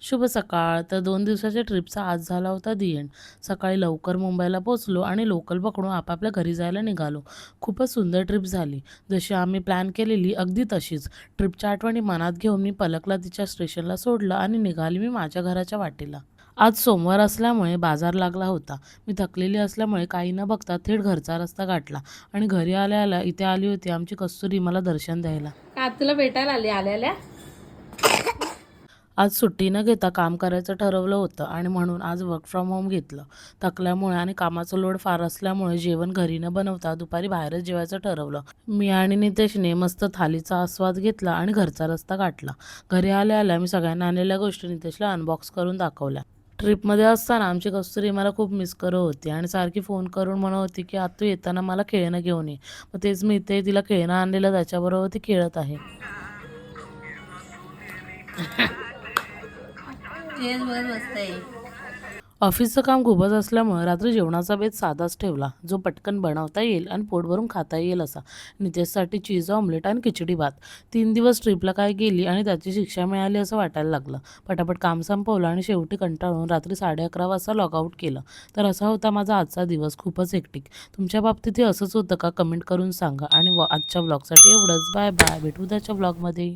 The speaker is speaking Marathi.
शुभ सकाळ. तर 2 दिवसाच्या ट्रिपचा आज झाला होता दी एंड. सकाळी लवकर मुंबईला पोहोचलो आणि लोकल पकडून आपापल्या घरी जायला निघालो. खूपच सुंदर ट्रिप झाली. जशी आम्ही प्लॅन केलेली अगदी तशीच. ट्रिपच्या आठवणी मनात घेऊन मी पलकला तिच्या स्टेशनला सोडलं आणि निघाली मी माझ्या घराच्या वाटेला. आज सोमवार असल्यामुळे बाजार लागला होता. मी थकलेली असल्यामुळे काही न बघता थेट घरचा रस्ता गाठला आणि घरी आल्या-आल्या इथे आली होती आमची कस्तुरी मला दर्शन द्यायला. का तुला भेटायला आली आल्याल्या? आज सुट्टी न घेता काम करायचं ठरवलं होतं आणि म्हणून आज वर्क फ्रॉम होम घेतलं. थकल्यामुळे आणि कामाचा लोड फार असल्यामुळे जेवण घरी न बनवता दुपारी बाहेरच जेवायचं ठरवलं. मी आणि नितेशने मस्त थालीचा आस्वाद घेतला आणि घरचा रस्ता गाठला. घरी आल्या-आल्या मी सगळ्यांना आणलेल्या गोष्टी नितेशला अनबॉक्स करून दाखवल्या. ट्रिपमध्ये असताना आमची कस्तुरी मला खूप मिस करत होती आणि सारखी फोन करून म्हणत होती की आत्तू येताना मला खेळणं घेऊन ये. मग तेच मी इथे तिला खेळणं आणलेलं त्याच्याबरोबर ती खेळत आहे. तेच बघत बसते. ऑफिसचं काम खूपच असल्यामुळे रात्री जेवणाचा बेत साधाच ठेवला, जो पटकन बनवता येईल आणि पोट भरून खाता येईल असा. नितेशसाठी चीज ऑमलेट आणि खिचडी भात. 3 दिवस ट्रिपला काय गेली आणि त्याची शिक्षा मिळाली असं वाटायला लागलं. पटापट काम संपवलं आणि शेवटी कंटाळून रात्री 11:30 वाजता लॉगआउट केलं. तर असा होता माझा आजचा दिवस. खूपच हेक्टिक. तुमच्या बाबतीतही असंच होतं का? कमेंट करून सांगा. आणि आजच्या व्लॉगसाठी एवढंच. Bye bye. भेटू उद्याच्या व्लॉगमध्ये.